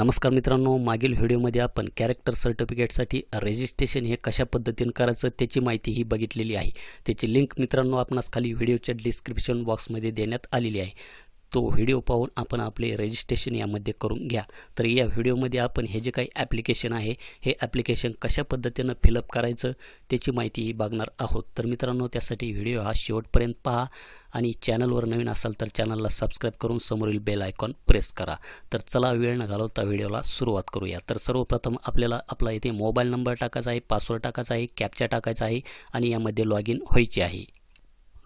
नमस्कार मित्रांनो, मागील व्हिडिओमध्ये आपण कॅरेक्टर सर्टिफिकेटसाठी रजिस्ट्रेशन हे कशा पद्धतीने करायचं त्याची माहिती ही बघितलेली आहे। त्याची लिंक मित्रांनो आपणास खाली व्हिडिओच्या डिस्क्रिप्शन बॉक्समध्ये देण्यात आलेली आहे। तो व्हिडिओ पाहून आपण आपले रजिस्ट्रेशन यामध्ये करून घ्या। तर या व्हिडिओमध्ये आपण हे जे काही ॲप्लिकेशन आहे हे ॲप्लिकेशन कशा पद्धतीने फिलअप करायचं त्याची माहिती ही बघणार आहोत। तर मित्रांनो, त्यासाठी व्हिडिओ हा शेवटपर्यंत पहा आणि चॅनलवर नवीन असाल तर चॅनलला सबस्क्राइब करून समोरील बेल आयकॉन प्रेस करा। तर चला वेळ न घालवता व्हिडिओला सुरुवात करूया। तर सर्वप्रथम आपल्याला आपला इथे मोबाईल नंबर टाकायचा आहे, पासवर्ड टाकायचा आहे, कॅप्चा टाकायचा आहे आणि यामध्ये लॉग इन व्हायचे आहे।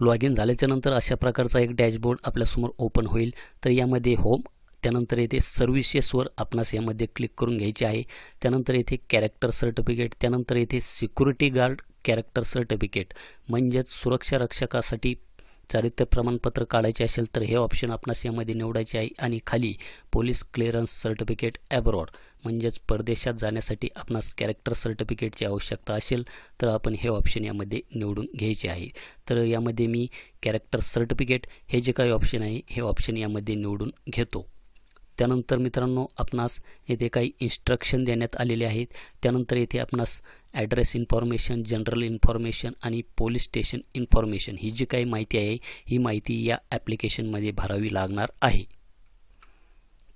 लॉग इन झाल्याच्या नंतर अशा प्रकारचा एक डॅशबोर्ड आपल्यासमोर ओपन होईल। तर यामध्ये होम, त्यानंतर येथे सर्व्हिसेसवर आपणास यामध्ये क्लिक करून घ्यायचे आहे। त्यानंतर येथे कॅरेक्टर सर्टिफिकेट, त्यानंतर येथे सिक्युरिटी गार्ड कॅरेक्टर सर्टिफिकेट म्हणजेच सुरक्षा रक्षकासाठी चारित्र्य प्रमाणपत्र काढायचे असेल तर हे ऑप्शन आपणास यामध्ये निवडायचे आहे। आणि खाली पोलीस क्लिअरन्स सर्टिफिकेट अब्रॉड म्हणजेच परदेशात जाण्यासाठी आपणास कॅरेक्टर सर्टिफिकेटची आवश्यकता असेल तर आपण हे ऑप्शन यामध्ये निवडून घ्यायचे आहे। तर यामध्ये मी कॅरेक्टर सर्टिफिकेट हे जे काही ऑप्शन आहे हे ऑप्शन यामध्ये निवडून घेतो। त्यानंतर मित्रांनो, आपणास येथे काही इन्स्ट्रक्शन देण्यात आलेले आहेत। त्यानंतर येथे आपणास ॲड्रेस इन्फॉर्मेशन, जनरल इन्फॉर्मेशन आणि पोलीस स्टेशन इन्फॉर्मेशन ही जी काही माहिती आहे ही माहिती या ॲप्लिकेशनमध्ये भरावी लागणार आहे।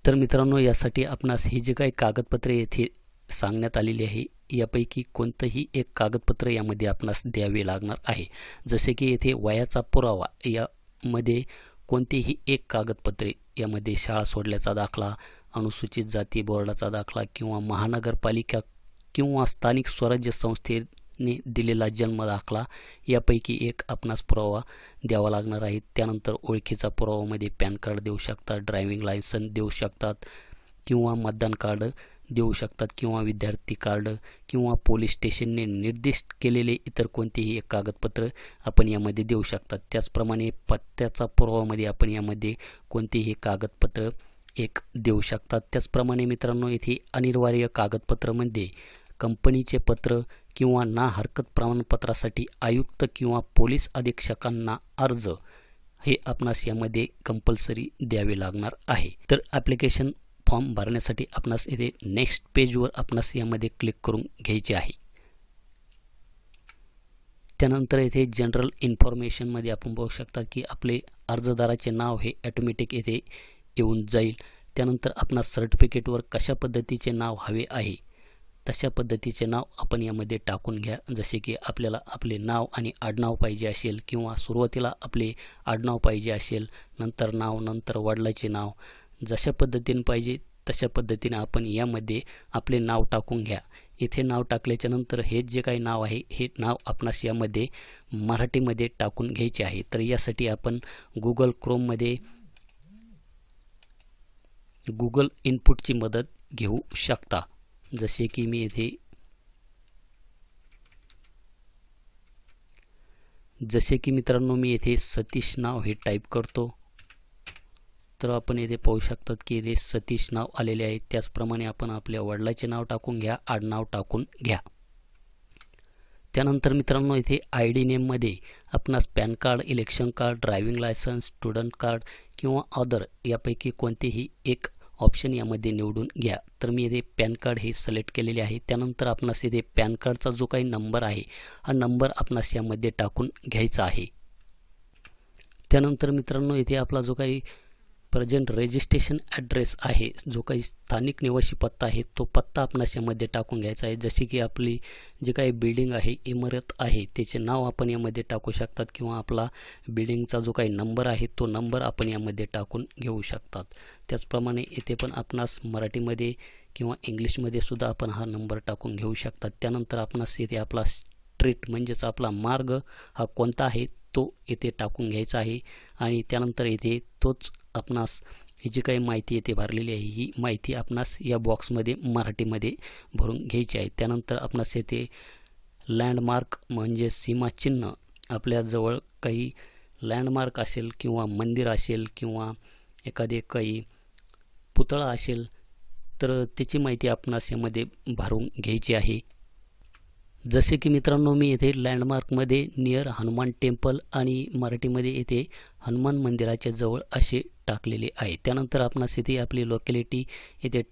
तर मित्रांनो, यासाठी आपणास ही जी काही कागदपत्रे येथे सांगण्यात आलेली आहे यापैकी कोणतंही एक कागदपत्र यामध्ये आपणास द्यावे लागणार आहे। जसे की येथे वयाचा पुरावा, यामध्ये कोणतेही एक कागदपत्रे, यामध्ये शाळा सोडल्याचा दाखला, अनुसूचित जाती बोर्डाचा दाखला किंवा महानगरपालिका किंवा स्थानिक स्वराज्य संस्थेने दिलेला जन्म दाखला यापैकी एक आपणास पुरावा द्यावा लागणार आहे। त्यानंतर ओळखीचा पुरावामध्ये पॅन कार्ड देऊ शकतात, ड्रायव्हिंग लायसन्स देऊ शकतात किंवा मतदान कार्ड देऊ शकतात किंवा विद्यार्थी कार्ड किंवा पोलीस स्टेशनने निर्दिष्ट केलेले इतर कोणतेही एक कागदपत्र आपण यामध्ये देऊ शकतात। त्याचप्रमाणे पत्त्याचा पुरावामध्ये आपण यामध्ये कोणतेही कागदपत्र एक देऊ शकतात। त्याचप्रमाणे मित्रांनो, येथे अनिवार्य कागदपत्रामध्ये कंपनीचे पत्र किंवा ना हरकत प्रमाणपत्रासाठी आयुक्त किंवा पोलीस अधीक्षकांना अर्ज हे आपणास यामध्ये कंपल्सरी द्यावे लागणार आहे। तर ॲप्लिकेशन फॉर्म भरण्यासाठी आपणास इथे नेक्स्ट पेजवर आपणास यामध्ये क्लिक करून घ्यायचे आहे। त्यानंतर येथे जनरल इन्फॉर्मेशनमध्ये आपण बघू शकता की आपले अर्जदाराचे नाव हे ऑटोमॅटिक येथे येऊन जाईल। त्यानंतर आपणास सर्टिफिकेटवर कशा पद्धतीचे नाव हवे आहे तशा पद्धतीचे नाव आपण यामध्ये टाकून घ्या। जसे की आपल्याला आपले नाव आणि आडनाव पाहिजे असेल किंवा सुरुवातीला आपले आडनाव पाहिजे असेल, नंतर नाव, नंतर वडिलांचे नाव, जशा पद्धतीने पाहिजे तशा पद्धतीने आपण यामध्ये आपले नाव टाकून घ्या। इथे नाव टाकल्याच्या नंतर हे जे काही नाव आहे हे नाव आपणास यामध्ये मराठीमध्ये टाकून घ्यायचे आहे। तर यासाठी आपण गुगल क्रोममध्ये गुगल इनपुटची मदत घेऊ शकता। जसे की मी इथे मित्रांनो मी येथे सतीश नाव हे टाईप करतो। तर आपण येथे पाहू शकतात की येथे सतीश नाव आलेले आहे। त्याचप्रमाणे आपण आपल्या वडिलांचे नाव टाकून घ्या, आडनाव टाकून घ्या। त्यानंतर मित्रांनो, इथे आय डी नेममध्ये आपणास pan card, election card, driving licence, student card किंवा अदर यापैकी कोणतेही एक ऑप्शन यामध्ये निवडून घ्या। तर मी येथे पॅन कार्ड हे सिलेक्ट केलेले आहे। त्यानंतर आपणास येथे पॅन कार्डचा जो काही नंबर आहे हा नंबर आपणास यामध्ये टाकून घ्यायचा आहे। त्यानंतर मित्रांनो, इथे आपला जो काही प्रेझेंट रजिस्ट्रेशन ॲड्रेस आहे, जो काही स्थानिक निवासी पत्ता आहे तो पत्ता आपणास यामध्ये टाकून घ्यायचा आहे। जसे की आपली जे काही बिल्डिंग आहे, इमारत आहे त्याचे नाव आपण यामध्ये टाकू शकतात किंवा आपला बिल्डिंगचा जो काही नंबर आहे तो नंबर आपण यामध्ये टाकून घेऊ शकतात। त्याचप्रमाणे इथे पण आपणास मराठीमध्ये किंवा इंग्लिशमध्ये सुद्धा आपण हा नंबर टाकून घेऊ शकतात। त्यानंतर आपणास इथे आपला स्ट्रीट म्हणजेच आपला मार्ग हा कोणता आहे तो येथे टाकून घ्यायचा आहे। आणि त्यानंतर येथे तोच आपणास ही जी काही माहिती येथे भरलेली आहे ही माहिती आपणास या बॉक्समध्ये मराठीमध्ये भरून घ्यायची आहे। त्यानंतर आपणास येथे लँडमार्क म्हणजे सीमाचिन्ह, आपल्याजवळ काही लँडमार्क असेल किंवा मंदिर असेल किंवा एखादे काही पुतळा असेल तर त्याची माहिती आपणास यामध्ये भरून घ्यायची आहे। जसे की मित्रांनो, मी येथे लँडमार्कमध्ये नियर हनुमान टेम्पल आणि मराठीमध्ये येथे हनुमान मंदिराच्या जवळ असे टाकलेले आहे। त्यानंतर आपणास इथे आपली लोकॅलिटी येथे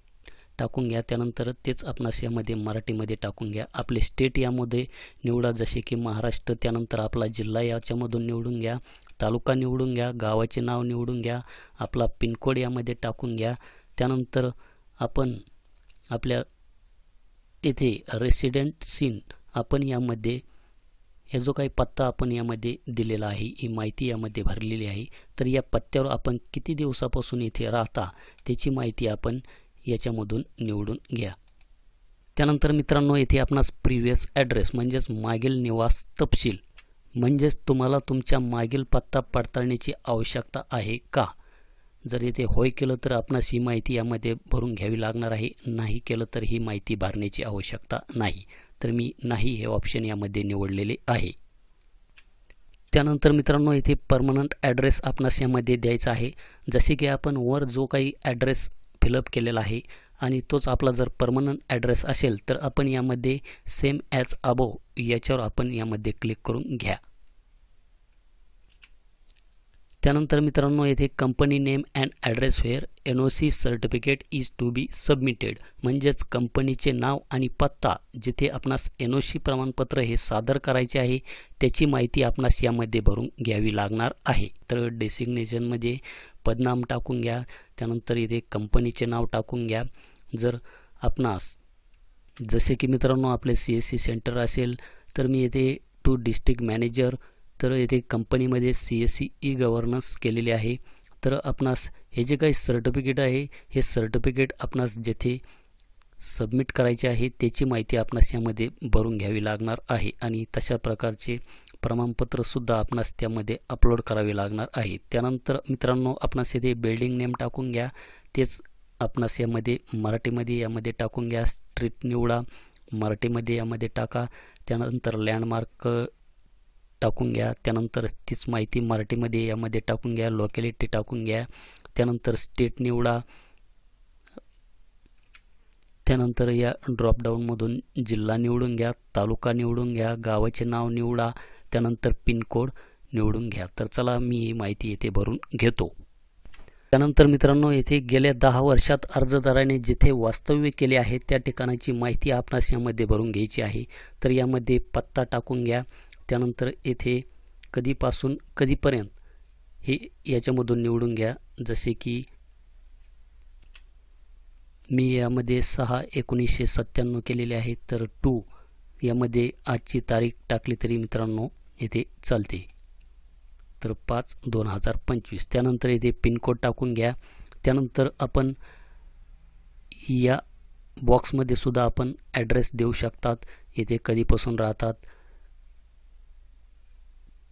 टाकून घ्या. त्यानंतर तेच आपणास यामध्ये मराठीमध्ये टाकून घ्या. आपले स्टेट यामध्ये निवडा, जसे की महाराष्ट्र. त्यानंतर आपला जिल्हा याच्यामधून निवडून घ्या, तालुका निवडून घ्या, गावाचे नाव निवडून घ्या, आपला पिनकोड यामध्ये टाकून घ्या. त्यानंतर आपण आपल्या येथे रेसिडेंट सीन आपण यामध्ये हे जो काही पत्ता आपण यामध्ये दिलेला आहे, ही माहिती यामध्ये भरलेली आहे. तर या पत्त्यावर आपण किती दिवसापासून इथे राहता त्याची माहिती आपण याच्यामधून निवडून घ्या. त्यानंतर मित्रांनो इथे आपणास प्रिव्हियस ॲड्रेस म्हणजेच मागील निवास तपशील म्हणजेच तुम्हाला तुमच्या मागील पत्ता पडताळण्याची आवश्यकता आहे का. जर इथे होय केलं तर आपणास ही माहिती यामध्ये भरून घ्यावी लागणार आहे, नाही केलं तर ही माहिती भरण्याची आवश्यकता नाही. तर मी नाही हे ऑप्शन यामध्ये निवडलेले आहे. त्यानंतर मित्रांनो इथे परमनंट ॲड्रेस आपणास यामध्ये द्यायचा आहे. जसे की आपण वर जो काही ॲड्रेस फिलअप केलेला आहे आणि तोच आपला जर परमनंट ॲड्रेस असेल तर आपण यामध्ये सेम ॲज अबोव याच्यावर आपण यामध्ये क्लिक करून घ्या. त्यानंतर मित्रांनो येथे company name and address where NOC certificate is to be submitted म्हणजेच कंपनीचे नाव आणि पत्ता जिथे आपणास NOC प्रमाणपत्र हे सादर करायचे आहे त्याची माहिती आपणास यामध्ये भरून घ्यावी लागणार आहे. तर डेसिग्नेशनमध्ये पदनाम टाकून घ्या. त्यानंतर इथे कंपनीचे नाव टाकून घ्या. जर आपणास जसे की मित्रांनो आपले CSC सेंटर असेल तर मी येथे टू डिस्ट्रिक्ट मॅनेजर, तर येथे कंपनीमध्ये CSC ई-गव्हर्नन्स केलेले आहे. तर आपणास हे जे काही सर्टिफिकेट आहे हे सर्टिफिकेट आपणास जेथे सबमिट करायचे आहे त्याची माहिती आपणास यामध्ये भरून घ्यावी लागणार आहे आणि तशा प्रकारचे प्रमाणपत्रसुद्धा आपणास त्यामध्ये अपलोड करावे लागणार आहे. त्यानंतर मित्रांनो आपणास येथे बिल्डिंग नेम टाकून घ्या. तेच आपणास यामध्ये मराठीमध्ये यामध्ये टाकून घ्या. स्ट्रीट निवडा, मराठीमध्ये यामध्ये टाका. त्यानंतर लँडमार्क टाकून घ्या. त्यानंतर तीच माहिती मराठीमध्ये यामध्ये टाकून घ्या. लोकॅलिटी टाकून घ्या. त्यानंतर स्टेट निवडा. त्यानंतर या ड्रॉपडाऊनमधून जिल्हा निवडून घ्या, तालुका निवडून घ्या, गावाचे नाव निवडा. त्यानंतर पिनकोड निवडून घ्या. तर चला मी ही माहिती येथे भरून घेतो. त्यानंतर मित्रांनो येथे गेल्या 10 वर्षात अर्जदाराने जिथे वास्तव्य केले आहे त्या ठिकाणाची माहिती आपणास यामध्ये भरून घ्यायची आहे. तर यामध्ये पत्ता टाकून घ्या. त्यानंतर येथे कधीपासून कधीपर्यंत हे याच्यामधून निवडून घ्या. जसे की मी यामध्ये 6/1997 केलेले आहे. तर 2 यामध्ये आजची तारीख टाकली तरी मित्रांनो येथे चालते. तर 5/2025. त्यानंतर येथे पिनकोड टाकून घ्या. त्यानंतर आपण या बॉक्समध्ये सुद्धा आपण ॲड्रेस देऊ शकतात, येथे कधीपासून राहतात.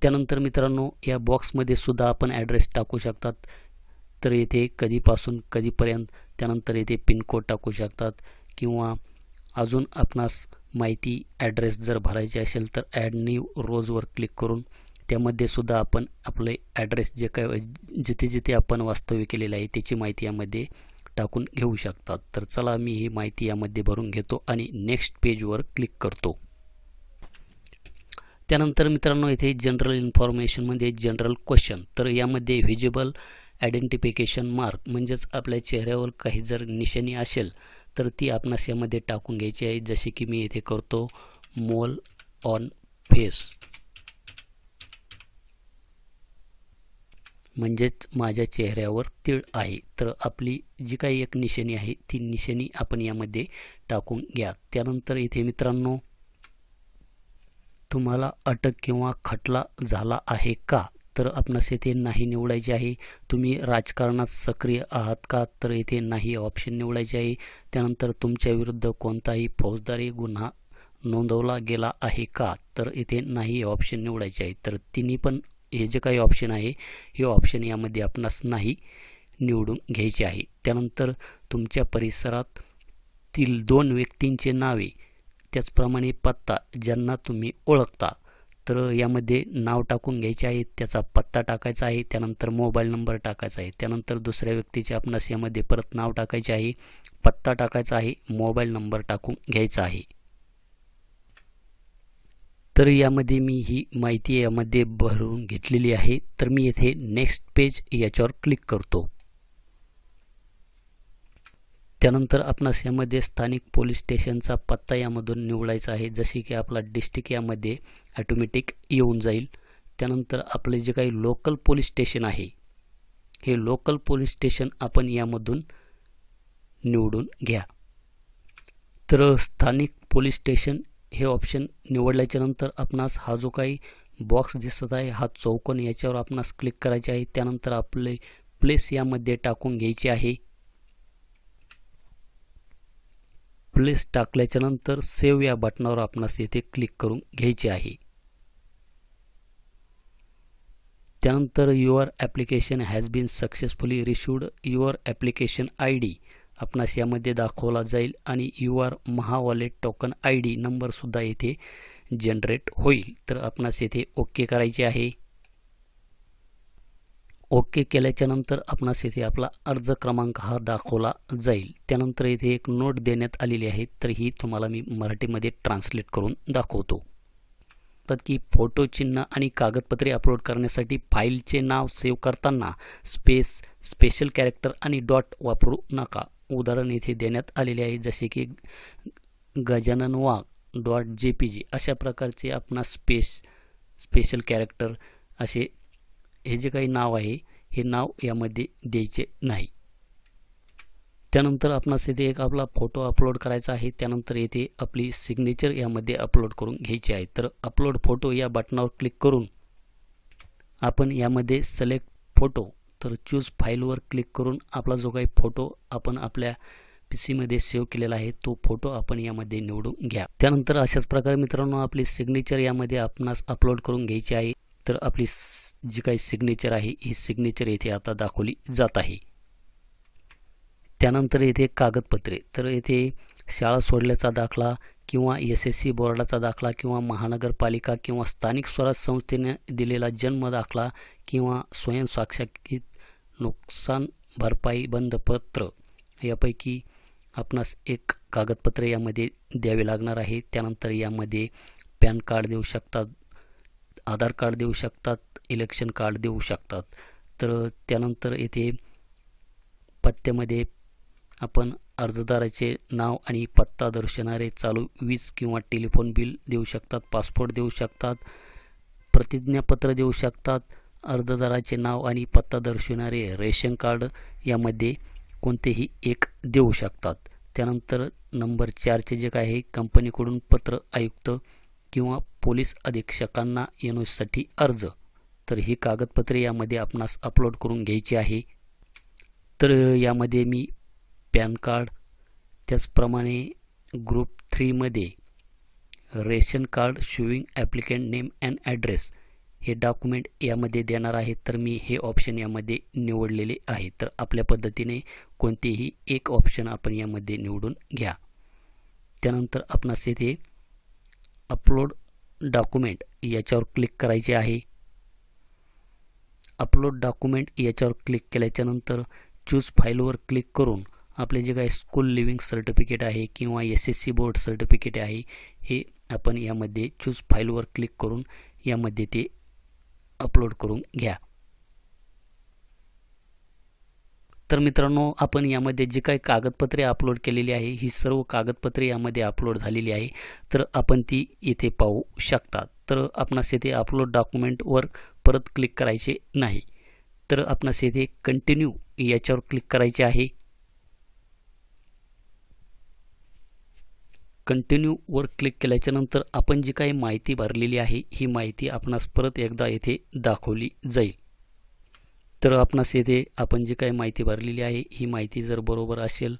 त्यानंतर मित्रांनो या बॉक्समध्ये सुद्धा आपण ॲड्रेस टाकू शकतात. तर येथे कधीपासून कधीपर्यंत, त्यानंतर येथे पिनकोड टाकू शकतात किंवा अजून आपणास माहिती ॲड्रेस जर भरायची असेल तर ॲड न्यू रोजवर क्लिक करून त्यामध्ये सुद्धा आपण आपले ॲड्रेस जे काय जिथे जिथे आपण वास्तव्य केलेलं आहे त्याची माहिती यामध्ये टाकून घेऊ शकतात. तर चला मी ही माहिती यामध्ये भरून घेतो आणि नेक्स्ट पेजवर क्लिक करतो. त्यानंतर मित्रांनो इथे जनरल इन्फॉर्मेशनमध्ये जनरल क्वेश्चन, तर यामध्ये व्हिजिबल आयडेंटिफिकेशन मार्क म्हणजेच आपल्या चेहऱ्यावर काही जर निशाणी असेल तर ती आपणास यामध्ये टाकून घ्यायची आहे. जसे की मी इथे करतो मोल ऑन फेस म्हणजेच माझ्या चेहऱ्यावर तीळ आहे. तर आपली जी काही एक निशाणी आहे ती निशाणी आपण यामध्ये टाकून घ्या. त्यानंतर इथे मित्रांनो तुम्हाला अटक किंवा खटला झाला आहे का, तर आपणास येथे नाही निवडायचे आहे. तुम्ही राजकारणात सक्रिय आहात का, तर येथे नाही ऑप्शन निवडायचे आहे. त्यानंतर तुमच्या विरुद्ध कोणताही फौजदारी गुन्हा नोंदवला गेला आहे का, तर येथे नाही ऑप्शन निवडायचे आहे. तर तिन्ही पण हे जे काही ऑप्शन आहे हे ऑप्शन यामध्ये आपणास नाही निवडून घ्यायचे आहे. त्यानंतर तुमच्या परिसरातील 2 व्यक्तींचे नावे त्याचप्रमाणे पत्ता ज्यांना तुम्ही ओळखता, तर यामध्ये नाव टाकून घ्यायचे आहे, त्याचा पत्ता टाकायचा आहे, त्यानंतर मोबाईल नंबर टाकायचा आहे. त्यानंतर दुसऱ्या व्यक्तीचे आपणास यामध्ये परत नाव टाकायचे आहे, पत्ता टाकायचा आहे, मोबाईल नंबर टाकून घ्यायचा आहे. तर यामध्ये मी ही माहिती यामध्ये भरून घेतलेली आहे. तर मी येथे नेक्स्ट पेज याच्यावर क्लिक करतो. त्यानंतर आपणास यामध्ये स्थानिक पोलीस स्टेशनचा पत्ता यामधून निवडायचा आहे, जसे की आपला डिस्ट्रिक्ट यामध्ये ऑटोमॅटिक येऊन जाईल. त्यानंतर आपले जे काही लोकल पोलीस स्टेशन आहे हे लोकल पोलीस स्टेशन आपण यामधून निवडून घ्या. तर स्थानिक पोलीस स्टेशन हे ऑप्शन निवडल्याच्या नंतर आपणास हा जो काही बॉक्स दिसत आहे हा चौकोन याच्यावर आपणास क्लिक करायचे आहे. त्यानंतर आपले प्लेस यामध्ये टाकून घ्यायचे आहे. प्लेस टाकल्याच्या नंतर सेव्ह या बटनावर आपणास येथे क्लिक करून घ्यायचे आहे. त्यानंतर your application has been successfully received. Your application ID आपणास यामध्ये दाखवला जाईल आणि युअर महावॉलेट टोकन ID नंबरसुद्धा येथे जनरेट होईल. तर आपणास येथे ओके करायचे आहे. ओके केल्याच्या नंतर आपणास येथे आपला अर्ज क्रमांक हा दाखवला जाईल. त्यानंतर येथे एक नोट देण्यात आलेली आहे, तर ही तुम्हाला मी मराठीमध्ये ट्रान्सलेट करून दाखवतो. तर की फोटो, चिन्ह आणि कागदपत्रे अपलोड करण्यासाठी फाईलचे नाव सेव्ह करताना स्पेस, स्पेशल कॅरेक्टर आणि डॉट वापरू नका. उदाहरण येथे देण्यात आलेले आहे, जसे की गजानन वाघ .jpg अशा प्रकारचे आपणास स्पेशल कॅरेक्टर असे हे जे काही नाव आहे हे नाव यामध्ये द्यायचे नाही. त्यानंतर आपणास येथे एक आपला फोटो अपलोड करायचा आहे. त्यानंतर येथे आपली सिग्नेचर यामध्ये अपलोड करून घ्यायची आहे. तर अपलोड फोटो या बटनावर क्लिक करून आपण यामध्ये सिलेक्ट फोटो, तर चूज फाईलवर क्लिक करून आपला जो काही फोटो आपण आपल्या PC सेव्ह केलेला आहे तो फोटो आपण यामध्ये निवडून घ्या. त्यानंतर अशाच प्रकारे मित्रांनो आपली सिग्नेचर यामध्ये आपणास अपलोड करून घ्यायची आहे. तर आपली जी काही सिग्नेचर आहे ही सिग्नेचर येथे आता दाखवली जात आहे. त्यानंतर येथे कागदपत्रे, तर येथे शाळा सोडल्याचा दाखला किंवा SSC बोर्डाचा दाखला किंवा महानगरपालिका किंवा स्थानिक स्वराज्य संस्थेने दिलेला जन्म दाखला किंवा स्वयंस्वाक्षरित नुकसान भरपाई बंधपत्र यापैकी आपणास एक कागदपत्र यामध्ये द्यावे लागणार आहे. त्यानंतर यामध्ये पॅन कार्ड देऊ शकतात, आधार कार्ड देऊ शकतात, इलेक्शन कार्ड देऊ शकतात. तर त्यानंतर येथे पत्त्यामध्ये आपण अर्जदाराचे नाव आणि पत्ता दर्शवणारे चालू वीज किंवा टेलिफोन बिल देऊ शकतात, पासपोर्ट देऊ शकतात, प्रतिज्ञापत्र देऊ शकतात, अर्जदाराचे नाव आणि पत्ता दर्शवणारे रेशन कार्ड यामध्ये कोणतेही एक देऊ शकतात. त्यानंतर नंबर 4चे जे काय आहे कंपनीकडून पत्र आयुक्त किंवा पोलीस अधीक्षकांना येण्यासाठी अर्ज, तर ही कागदपत्रे यामध्ये आपणास अपलोड करून घ्यायची आहे. तर यामध्ये मी पॅन कार्ड, त्याचप्रमाणे ग्रुप 3 मध्ये ration card showing applicant name and address हे डॉक्युमेंट यामध्ये देणार आहे. तर मी हे ऑप्शन यामध्ये निवडलेले आहे. तर आपल्या पद्धतीने कोणतेही एक ऑप्शन आपण यामध्ये निवडून घ्या. त्यानंतर आपणास येथे अपलोड डॉक्युमेंट याच्यावर क्लिक करायचे आहे. अपलोड डॉक्युमेंट याच्यावर क्लिक केल्याच्या नंतर चूज फाईलवर क्लिक करून आपले जे काही स्कूल लिव्हिंग सर्टिफिकेट आहे किंवा SSC बोर्ड सर्टिफिकेट आहे हे आपण यामध्ये चूज फाईलवर क्लिक करून यामध्ये ते अपलोड करून घ्या. तर मित्रांनो आपण यामध्ये जे काही कागदपत्रे अपलोड केलेली आहे ही सर्व कागदपत्रे यामध्ये अपलोड झालेली आहे. तर आपण ती येथे पाहू शकतात. तर आपणास येथे अपलोड डॉक्युमेंटवर परत क्लिक करायचे नाही. तर आपणास येथे कंटिन्यू याच्यावर क्लिक करायचे आहे. कंटिन्यू वर क्लिक केल्याच्या नंतर आपण जी काही माहिती भरलेली आहे ही माहिती आपणास परत एकदा येथे दाखवली जाईल. तर आपणास येथे आपण जी काही माहिती भरलेली आहे ही माहिती जर बरोबर असेल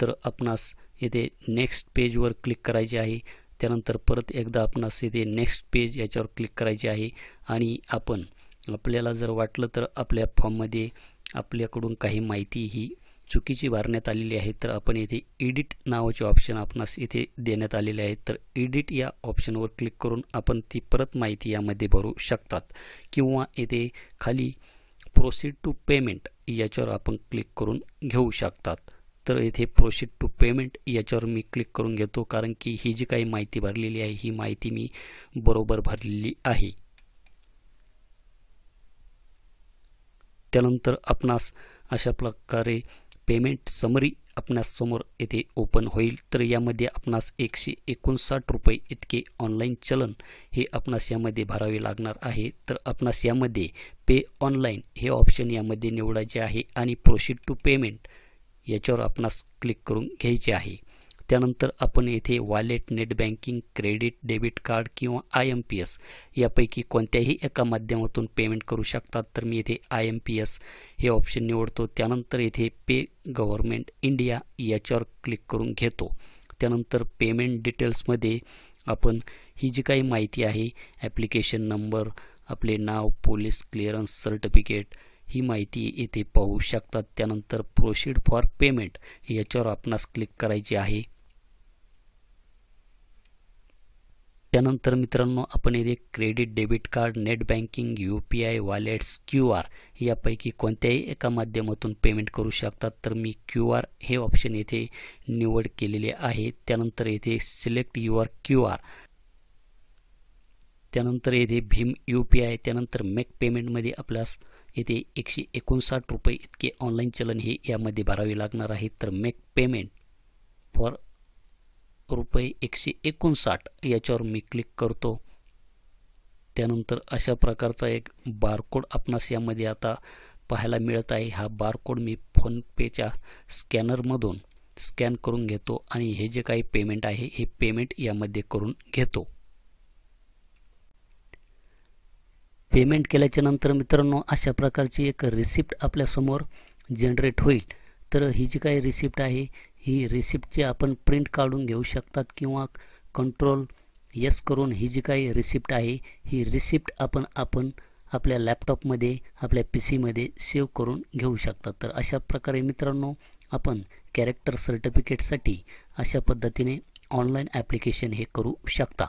तर आपणास येथे नेक्स्ट पेजवर क्लिक करायचे आहे. त्यानंतर परत एकदा आपणास येथे नेक्स्ट पेज याच्यावर क्लिक करायचे आहे आणि आपण आपल्याला जर वाटलं तर आपल्या फॉर्ममध्ये आपल्याकडून काही माहिती ही चुकीची भरण्यात आलेली आहे तर आपण येथे एडिट नावाचे ऑप्शन आपणास येथे देण्यात आलेले आहे. तर एडिट या ऑप्शनवर क्लिक करून आपण ती परत माहिती यामध्ये भरू शकतात किंवा येथे खाली प्रोसीड टू पेमेंट याच्यावर आपण क्लिक करून घेऊ शकतात. तर येथे प्रोसीड टू पेमेंट याच्यावर मी क्लिक करून घेतो, कारण की ही जी काही माहिती भरलेली आहे ही माहिती मी बरोबर भरलेली आहे. त्यानंतर आपणास अशा प्रकारे पेमेंट समरी आपणास समोर येथे ओपन होईल. तर यामध्ये आपणास 159 रुपये इतके ऑनलाईन चलन हे आपणास यामध्ये भरावे लागणार आहे. तर आपणास यामध्ये पे ऑनलाईन हे ऑप्शन यामध्ये निवडायचे आहे आणि प्रोसीड टू पेमेंट याच्यावर आपणास क्लिक करून घ्यायचे आहे. त्यानंतर आपण येथे wallet, net banking, credit, debit card किंवा IMPS यापैकी कोणत्याही एका माध्यमातून पेमेंट करू शकतात. तर मी येथे IMPS हे ऑप्शन निवडतो. त्यानंतर येथे पे गव्हर्नमेंट इंडिया याच्यावर क्लिक करून घेतो. त्यानंतर पेमेंट डिटेल्समध्ये आपण ही जी काही माहिती आहे, ॲप्लिकेशन नंबर, आपले नाव, पोलीस क्लिअरन्स सर्टिफिकेट ही माहिती येथे पाहू शकतात. त्यानंतर प्रोसीड फॉर पेमेंट याच्यावर आपणास क्लिक करायचे आहे. त्यानंतर मित्रांनो आपण येथे credit, debit card, net banking, UPI, wallets, QR यापैकी कोणत्याही एका माध्यमातून पेमेंट करू शकतात. तर मी QR हे ऑप्शन येथे निवड केलेले आहे. त्यानंतर येथे सिलेक्ट युअर QR, त्यानंतर येथे भीम UPI, त्यानंतर मेक पेमेंटमध्ये आपल्यास येथे 159 रुपये इतके ऑनलाईन चलन हे यामध्ये भरावे लागणार आहे. तर मेक पेमेंट फॉर रुपये 159 याच्यावर मी क्लिक करतो. त्यानंतर अशा प्रकारचा एक बारकोड आपणास यामध्ये आता पाहायला मिळत आहे. हा बारकोड मी फोनपेच्या स्कॅनरमधून स्कॅन करून घेतो आणि हे जे काही पेमेंट आहे हे पेमेंट यामध्ये करून घेतो. पेमेंट केल्याच्या नंतर मित्रांनो अशा प्रकारची एक रिसिप्ट आपल्यासमोर जनरेट होईल. तर ही जी काही रिसिप्ट आहे ही रिसिप्टची आपण प्रिंट काढून घेऊ शकतात किंवा कंट्रोल यस करून ही जी काही रिसिप्ट आहे ही रिसिप्ट आपण आपल्या लॅपटॉपमध्ये, आपल्या PCमध्ये सेव्ह करून घेऊ शकतात. तर अशा प्रकारे मित्रांनो आपण कॅरेक्टर सर्टिफिकेटसाठी अशा पद्धतीने ऑनलाईन ॲप्लिकेशन हे करू शकता.